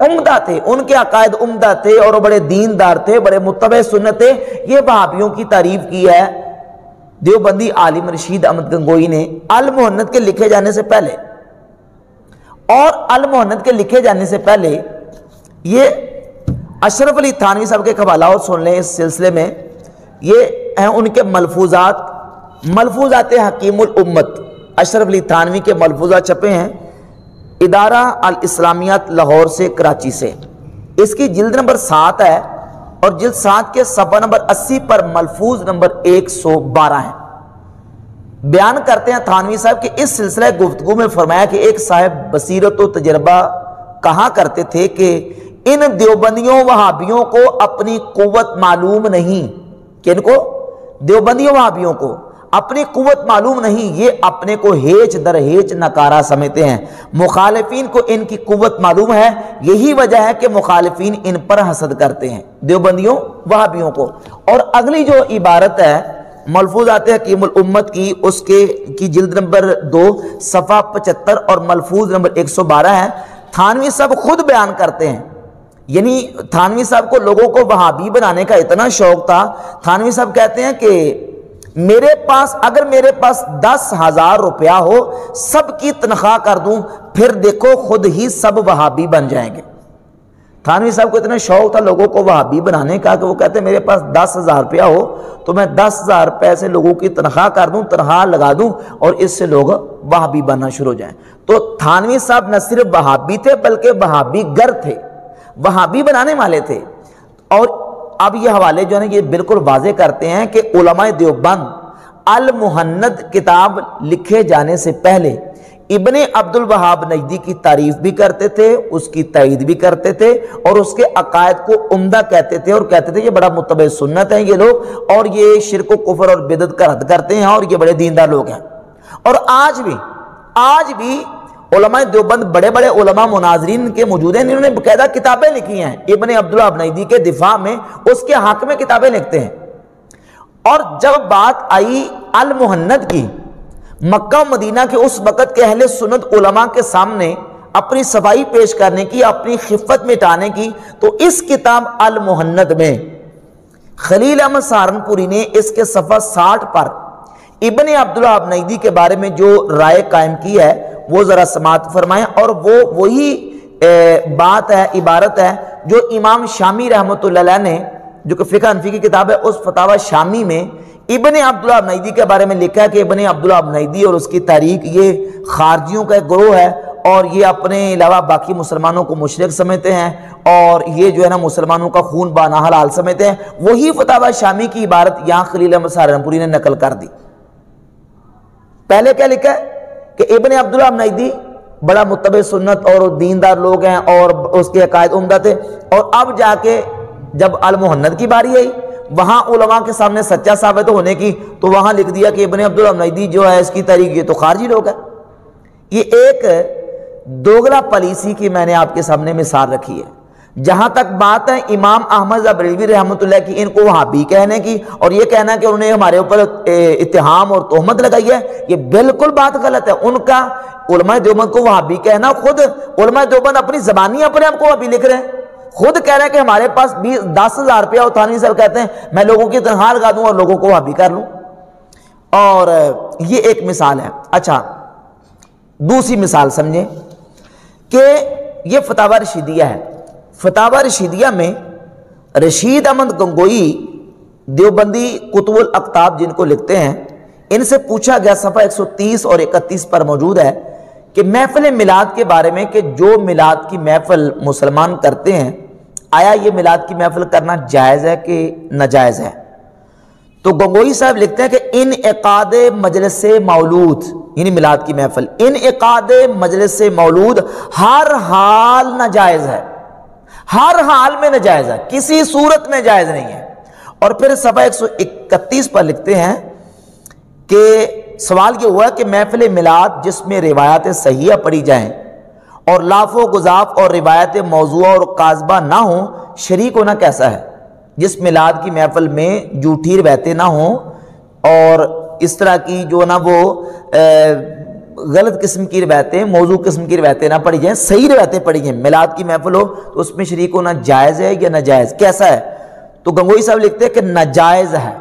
عمدہ تھے، ان کے عقائد عمدہ تھے اور بڑے دیندار تھے، بڑے متبع سنت تھے۔ یہ وہابیوں کی تعریف کی ہے دیوبندی عالم رشید احمد گنگوئی نے المہند کے لکھے جانے سے پہلے۔ اور المہند کے لکھے جانے سے پہلے یہ اشرف علی تھانوی صاحب کے حوالہ اور سن لیں اس سلسلے میں، یہ ہیں ان کے ملفوظات حکیم الامت۔ اشرف علی تھانوی کے ملفوظات چھپے ہیں ادارہ الاسلامیات لاہور سے، کراچی سے۔ اس کی جلد نمبر 7 ہے اور جلد 7 کے صفحہ نمبر 80 پر ملفوظ نمبر 112 ہے۔ بیان کرتے ہیں تھانوی صاحب کہ اس سلسلہ گفتگو میں فرمایا کہ ایک صاحب بصیرت و تجربہ کہا کرتے تھے کہ ان دیوبندیوں وہابیوں کو اپنی قوت معلوم نہیں، کہ ان کو دیوبندیوں وہابیوں کو اپنی قوت معلوم نہیں، یہ اپنے کو ہیچ در ہیچ نکارا سمجھتے ہیں، مخالفین کو ان کی قوت معلوم ہے، یہی وجہ ہے کہ مخالفین ان پر حسد کرتے ہیں، دیوبندیوں وہابیوں کو۔ اور اگلی جو عبارت ہے ملفوظات حکیم الامت کی، اس کی جلد نمبر 2 صفحہ 75 اور ملفوظ نمبر 112 ہے۔ تھانوی صاحب خود بیان کرتے ہیں، یعنی تھانوی صاحب کو لوگوں کو وہابی بنانے کا اتنا شوق تھا، تھانوی صاحب کہتے ہیں کہ اگر میرے پاس 10,000 روپیہ ہو، سب کی تنخواہ کر دوں، پھر دیکھو خود ہی سب وہابی بن جائیں گے۔ تھانوی صاحب کو اتنا شوق تھا لوگوں کو وہابی بنانے کا کہ وہ کہتے ہیں میرے پاس 10,000 روپیہ ہو تو میں 10,000 روپے سے لوگوں کی تنخواہ کر دوں، تنخواہ لگا دوں اور اس سے لوگ وہابی بننا شروع ہو جائیں۔ تو تھانوی صاحب نہ صرف وہابی تھے بلکہ وہابی گر تھے، وہابی بنانے والے تھے۔ اور اب یہ حوالے جو ہے یہ بالکل واضح کرتے ہیں کہ علماء دیوبند المہند کتاب لکھے جانے سے پہلے ابن عبد الوہاب نجدی کی تعریف بھی کرتے تھے، اس کی تائید بھی کرتے تھے اور اس کے عقائد کو عمدہ کہتے تھے، اور کہتے تھے یہ بڑا متبع سنت ہیں یہ لوگ، اور یہ شرک و کفر اور بدعت کا رد کرتے ہیں اور یہ بڑے دیندار لوگ ہیں۔ اور آج بھی علماء دیوبند بڑے بڑے علماء مناظرین کے موجود ہیں، انہوں نے باقاعدہ کتابیں لکھی ہیں ابن عبد الوہاب نجدی کے دفاع میں، اس کے حق میں کتابیں لکھتے ہیں۔ اور جب بات آئی المہند کی، مکہ و مدینہ کے اس وقت کے اہل سنت علماء کے سامنے اپنی صفائی پیش کرنے کی، اپنی خفت مٹانے کی، تو اس کتاب المہند میں خلیل احمد سہارنپوری نے اس کے صفحہ 60 پر ابن عبد الوہاب نجدی کے بارے میں جو رائے قائم کی ہے وہ ذرا سماعت فرمائیں۔ اور وہ وہی بات ہے، عبارت ہے جو امام شامی رحمۃ اللہ علیہ نے، جو کہ فقہ حنفی کی کتاب ہے، اس فتاوی شامی میں ابن عبد الوہاب نجدی کے بارے میں لکھا ہے کہ ابن عبد الوہاب نجدی اور اس کی تحریک یہ خارجیوں کا ایک گروہ ہے، اور یہ اپنے علاوہ باقی مسلمانوں کو مشرک سمجھتے ہیں، اور یہ جو ہے نا مسلمانوں کا خون بانا حلال سمجھتے ہیں۔ وہی فتاوی شامی کی عبارت یہاں خلیل احمد سہارنپوری نے نقل کر دی۔ پہلے کیا لکھا ہے کہ ابن عبد الوہاب نجدی بڑا متبع سنت اور دیندار لوگ ہیں اور اس کے عقائد عمدہ تھے، اور اب جا کے جب المہند کی باری آئی وہاں علماء کے سامنے سچا ثابت ہونے کی، تو وہاں لکھ دیا کہ ابن عبد الوہاب نجدی جو ہے اس کی تحریک یہ تو خارجی لوگ ہے۔ یہ ایک دوگلا پالیسی کی میں نے آپ کے سامنے مثال رکھی ہے۔ جہاں تک بات ہے امام احمد بریلوی رحمۃ اللہ کی، ان کو وہابی کہنے کی اور یہ کہنا کہ انہوں نے ہمارے اوپر اتہام اور تہمت لگائی ہے، یہ بالکل بات غلط ہے۔ ان کا علماء دیوبند کو وہابی کہنا، خود علماء دیوبند اپنی زبانی اپنے آپ کو وہابی لکھ رہے ہیں، خود کہہ رہے ہیں کہ ہمارے پاس 10,000 روپیہ، اور تھانوی صاحب کہتے ہیں میں لوگوں کی تنخواہ لگا دوں اور لوگوں کو وہابی کر لوں۔ اور یہ ایک مثال ہے۔ اچھا، دوسری مثال سمجھیں کہ یہ فتاوی رشیدیہ ہے۔ فتاوی رشیدیہ میں رشید احمد گنگوئی دیوبندی کتب الاقطاب جن کو لکھتے ہیں، ان سے پوچھا گیا، صفحہ 130 اور 31 پر موجود ہے کہ محفل میلاد کے بارے میں، کہ جو میلاد کی محفل مسلمان کرتے ہیں، آیا یہ میلاد کی محفل کرنا جائز ہے کہ ناجائز ہے؟ تو گنگوئی صاحب لکھتے ہیں کہ انعقاد مجلس مولود، یعنی میلاد کی محفل، انعقاد مجلس مولود ہر حال ناجائز ہے، ہر حال میں ناجائز ہے، کسی صورت میں جائز نہیں ہے۔ اور پھر صفحہ 131 پر لکھتے ہیں کہ سوال یہ ہوا کہ محفل میلاد جس میں روایات صحیحہ پڑھی جائیں اور لاف و گزاف اور روایت موضوع اور کاذبہ نہ ہوں، شریک ہونا کیسا ہے؟ جس میلاد کی محفل میں جھوٹی روایتیں نہ ہوں اور اس طرح کی جو نا وہ غلط قسم کی روایتیں، موضوع قسم کی روایتیں نہ پڑھی جائیں، صحیح روایتیں پڑھی جائیں۔ میلاد کی محفل ہو تو اس میں شریک ہونا جائز ہے یا ناجائز، کیسا ہے؟ تو گنگوئی صاحب لکھتے ہیں کہ ناجائز ہے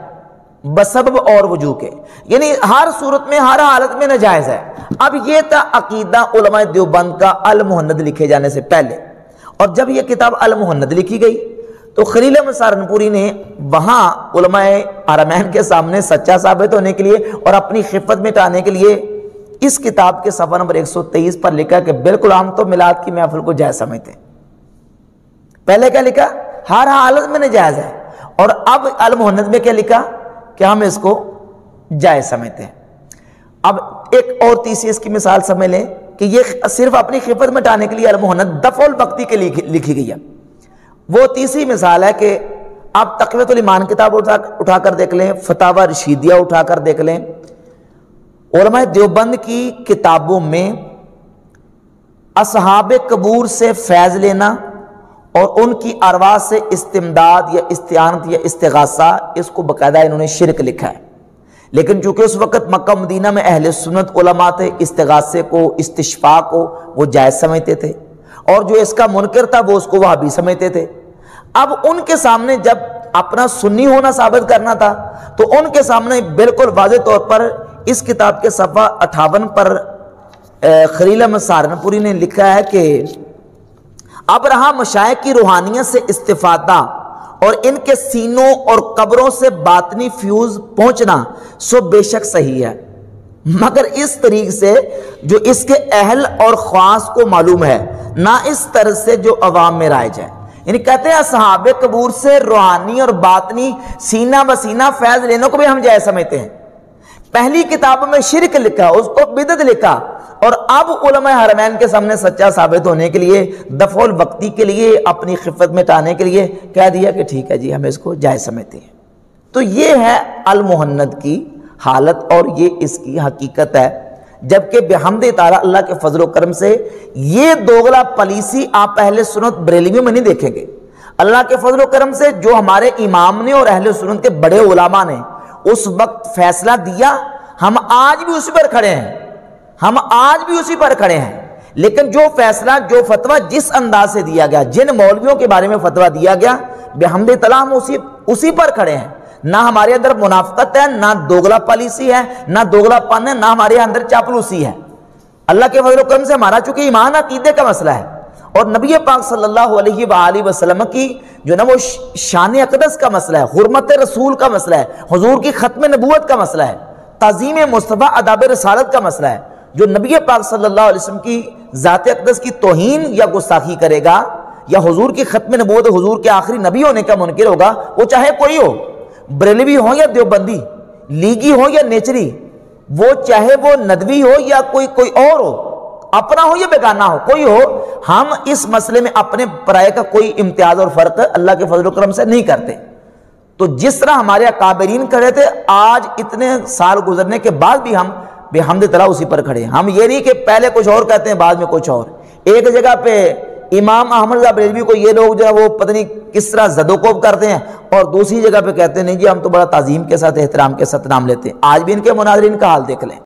بسبب اور وجوہ کے، یعنی ہر صورت میں ہر حالت میں ناجائز ہے۔ اب یہ تھا عقیدہ علماء دیوبند کا المہند لکھے جانے سے پہلے، اور جب یہ کتاب المہند لکھی گئی تو خلیل احمد سہارنپوری نے وہاں علماء حرمین کے سامنے سچا ثابت ہونے کے لیے اور اپنی خفت مٹانے کے لیے اس کتاب کے صفحہ نمبر 123 پر لکھا کہ بالکل ہم تو میلاد کی محفل کو جائز سمجھتے ہیں۔ پہلے کیا لکھا؟ ہر حالت میں ناجائز ہے، اور اب المہند میں کیا لکھا کہ ہم اس کو جائز سمجھتے ہیں۔ اب ایک اور تیسری اس کی مثال سمجھ لیں کہ یہ صرف اپنی خفت مٹانے کے لیے المہند دفع البقتی کے لیے لکھی گئی ہے۔ وہ تیسری مثال ہے کہ آپ تقویۃ الایمان کتاب اٹھا کر دیکھ لیں، فتاوی رشیدیہ اٹھا کر دیکھ لیں، علماء دیوبند کی کتابوں میں اصحاب قبور سے فیض لینا اور ان کی ارواح سے استمداد یا استعانت یا استغاثہ، اس کو باقاعدہ انہوں نے شرک لکھا ہے۔ لیکن چونکہ اس وقت مکہ مدینہ میں اہل سنت علماء تھے، استغاثے کو، استشفاء کو وہ جائز سمجھتے تھے، اور جو اس کا منکر تھا وہ اس کو وہابی سمجھتے تھے۔ اب ان کے سامنے جب اپنا سنی ہونا ثابت کرنا تھا تو ان کے سامنے بالکل واضح طور پر اس کتاب کے صفحہ 58 پر خلیل احمد سہارنپوری نے لکھا ہے کہ اب رہا مشائخ کی روحانیت سے استفادہ اور ان کے سینوں اور قبروں سے باطنی فیوز پہنچنا سو بے شک صحیح ہے، مگر اس طریق سے جو اس کے اہل اور خواص کو معلوم ہے، نہ اس طرح سے جو عوام میں رائج ہے۔ یعنی کہتے ہیں اصحاب قبور سے روحانی اور باطنی سینہ بسینہ فیض لینے کو بھی ہم جائز سمجھتے ہیں۔ پہلی کتاب میں شرک لکھا، اس کو بدعت لکھا، اور اب علماء حرمین کے سامنے سچا ثابت ہونے کے لیے، دفع الوقتی کے لیے، اپنی خفت مٹانے کے لیے کہہ دیا کہ ٹھیک ہے جی ہم اس کو جائز سمجھتے ہیں۔ تو یہ ہے المہند کی حالت اور یہ اس کی حقیقت ہے، جبکہ بحمد تعالیٰ اللہ کے فضل و کرم سے یہ دوغلا پالیسی آپ اہل سنت بریلویوں میں نہیں دیکھیں گے۔ اللہ کے فضل و کرم سے جو ہمارے امام نے اور اہل سنت کے بڑے علماء نے اس وقت فیصلہ دیا، ہم آج بھی اسی پر کھڑے ہیں، ہم آج بھی اسی پر کھڑے ہیں۔ لیکن جو فیصلہ، جو فتویٰ جس انداز سے دیا گیا، جن مولویوں کے بارے میں فتویٰ دیا گیا، بحمد تعالیٰ ہم اسی پر کھڑے ہیں۔ نہ ہمارے اندر منافقت ہے، نہ دوغلا پالیسی ہے، نہ دوغلا پن ہے، نہ ہمارے اندر چاپلوسی ہے۔ اللہ کے فضل و کرم سے ہمارا چونکہ ایمان عقیدے کا مسئلہ ہے، اور نبی پاک صلی اللہ علیہ وآلہ وسلم کی جو نا وہ شان اقدس کا مسئلہ ہے، حرمت رسول کا مسئلہ ہے، حضور کی ختم نبوت کا مسئلہ ہے، تعظیم مصطفیٰ اداب رسالت کا مسئلہ ہے۔ جو نبی پاک صلی اللہ علیہ وسلم کی ذات اقدس کی توہین یا گستاخی کرے گا، یا حضور کی ختم نبوت، حضور کے آخری نبی ہونے کا منکر ہوگا، وہ چاہے کوئی ہو، بریلوی ہو یا دیوبندی، لیگی ہو یا نیچری، وہ چاہے وہ ندوی ہو یا کوئی اور ہو، اپنا ہو یا بیگانہ ہو، کوئی ہو، ہم اس مسئلے میں اپنے پرائے کا کوئی امتیاز اور فرق اللہ کے فضل و کرم سے نہیں کرتے۔ تو جس طرح ہمارے اکابرین کھڑے تھے، آج اتنے سال گزرنے کے بعد بھی ہم بحمد تعالیٰ اسی پر کھڑے ہیں۔ ہم یہ نہیں کہ پہلے کچھ اور کہتے ہیں بعد میں کچھ اور۔ ایک جگہ پہ امام احمد رضا بریلوی کو یہ لوگ جو ہے وہ پتہ نہیں کس طرح زد و کوب کرتے ہیں، اور دوسری جگہ پہ کہتے ہیں نہیں جی ہم تو بڑا تعظیم کے ساتھ، احترام کے ساتھ نام لیتے ہیں۔ آج بھی ان کے مناظرین کا حال دیکھ لیں۔